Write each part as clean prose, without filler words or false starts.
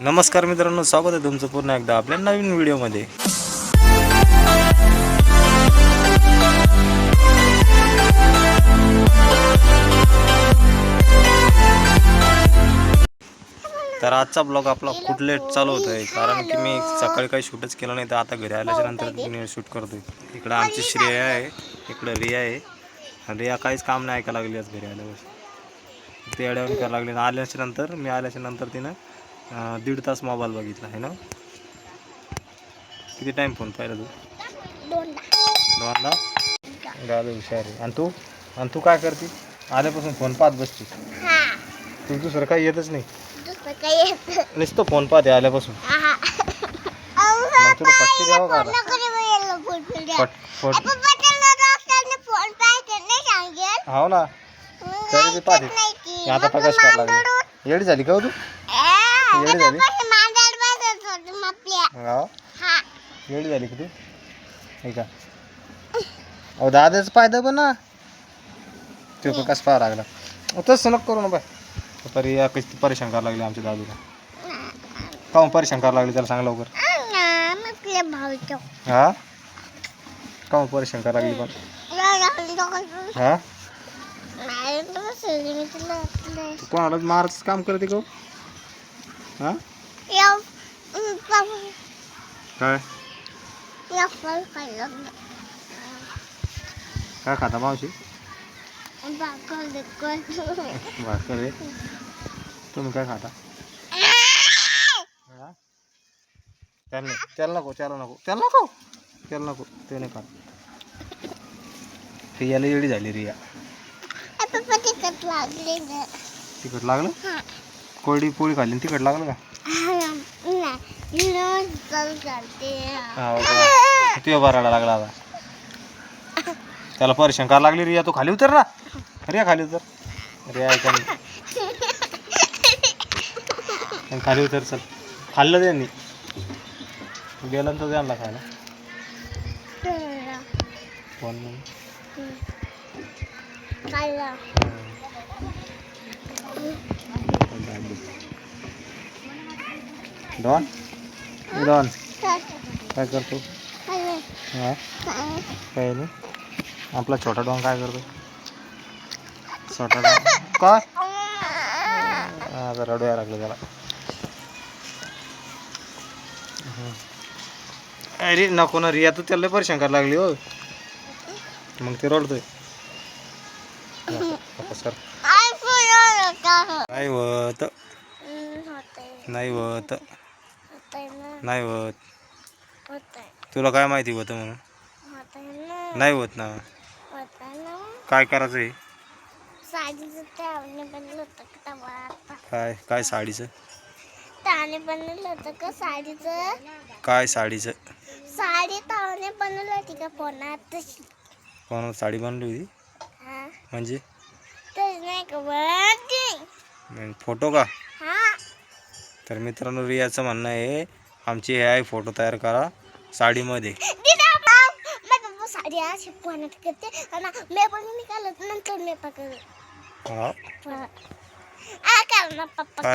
नमस्कार मित्रांनो, स्वागत आहे तुमचं पुन्हा एकदा आपल्या नवीन व्हिडिओमध्ये. तर आजचा ब्लॉग आपला खूप लेट चालू होत आहे, कारण की मी सकाळी काही शूटच केलं नाही. तर आता घरी आल्याच्या नंतर मी शूट करतोय. इकडं आमची श्रेया आहे, इकडं रिया आहे. रिया काहीच काम नाही ऐकायला लागली आज घरी आल्यावर. ते अडवून करायला लागले. आल्याच्या नंतर तिनं 1.5 तास मोबाईल बघितला आहे ना. किती टाइम फोन पाहिला तू? 2दा. गाडी हुशार आहे. आणि तू काय करते? आल्यापासून फोन पाहत बसते. तू दुसरं काही येतच नाही. नुसतं फोन पाहते आल्यापासून. तुला पट्टी द्यावं का? हो ना, तरी पाहते. आता प्रकाश करायला लागली. येडी झाली का तू? येडी झाली? येडी झाली का तू? हे का? अहो दादाच पायदा पण ना, ते प्रकाश पाहा लागला. तसं नको करू ना बाय. तरी कशी परेशान करायला लागली आमच्या दादूला. काहून परेशान करायला लागली त्याला सांग लवकर. हा, काहून परेशान करायला लागली पण? हा, कोणाला मारायचं काम करते का? हा, काय काय खाता मावशी? भाकर रे. तुम्ही काय खाता? त्याला नको ते नाही खात. रियाला एवढी झाली. रिया तिखट लागलं? कोरडी पोळी खाल्ली तिखट लागलं का? ते बराडा लागला आता. त्याला परेशान करायला लागली. रिया तू खाली उतर ना. रिया खाली उतर. रिया खाली उतर. चल, खाल्लं त्यांनी. गेलं तर त्यांना खायला फोन डॉन डॉन काय करतो? हा, काय नाही. आपला छोटा डॉन काय करतो? छोटा डॉन काय आता रडू यायला लागलं त्याला. अरे नको ना रिया, तू त्याला परेशान करायला लागली हो. मग ते रडतोय. सर नाही होत, नाही होत, नाही होत. तुला काय माहिती होतं म्हणून? नाही होत ना. काय करायचं आहे? काय काय साडीचं? बनवलं होतं का साडीचं? काय साडीचं? साडी तावने बनवली होती का फोनात? फोनात साडी बनवली होती म्हणजे? फोटो का? तर मित्रांनो, रियाचं म्हणणं आहे आमची AI फोटो तयार करा साडीमध्ये. साडी अशी फोनात करते आणि मी पण निघालत नंतर मी पकडलं.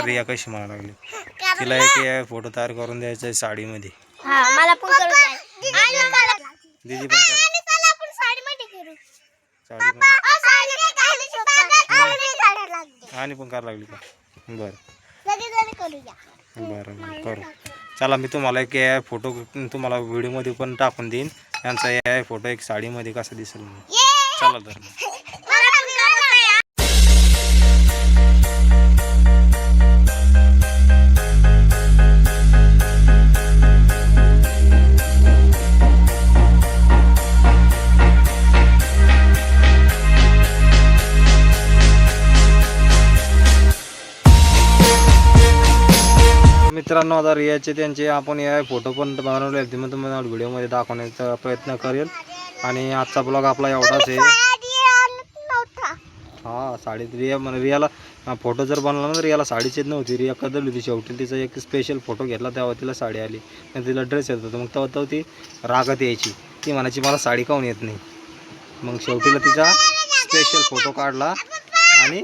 रिया कशी म्हणायला लागली? तिला एक AI फोटो तयार करून द्यायचा आहे साडीमध्ये. मला पण करू द्या. दीदी पण आणि पण करायला लागली का? बरं करू. चला, मी तुम्हाला एक AI फोटो तुम्हाला व्हिडिओमध्ये पण टाकून देईन. त्यांचा AI फोटो एक साडीमध्ये कसा दिसेल. चला तर. मित्रांनो, आता रियाचे त्यांचे आपण AI फोटो पण बनवले आहेत. मग तुम्हाला व्हिडिओमध्ये दाखवण्याचा प्रयत्न करेल. आणि आजचा ब्लॉग आपला एवढाच आहे. हा, साडीत रियाला फोटो जर बनवला ना, रियाला साडीच येत नव्हती. रिया कदरली होती. शेवटी तिचा एक स्पेशल फोटो घेतला तेव्हा तिला साडी आली. आणि तिला ड्रेस येत होता. मग तेव्हा ती रागात यायची. ती म्हणायची मला साडी काऊन येत नाही. मग शेवटीला तिचा स्पेशल फोटो काढला आणि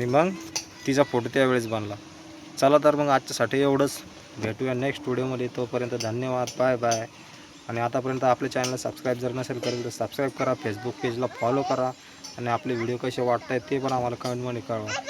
मग तिचा फोटो त्यावेळेस बनला. चला तर मग आजच्यासाठी एवढंच. भेटूया नेक्स्ट व्हिडिओमध्ये. तोपर्यंत धन्यवाद. Bye bye. आणि आतापर्यंत आपल्या चॅनलला सबस्क्राईब जर नसेल करेल तर सबस्क्राईब करा. फेसबुक पेजला फॉलो करा आणि आपले व्हिडिओ कसे वाटत आहेत ते पण आम्हाला कमेंटमध्ये कळवा.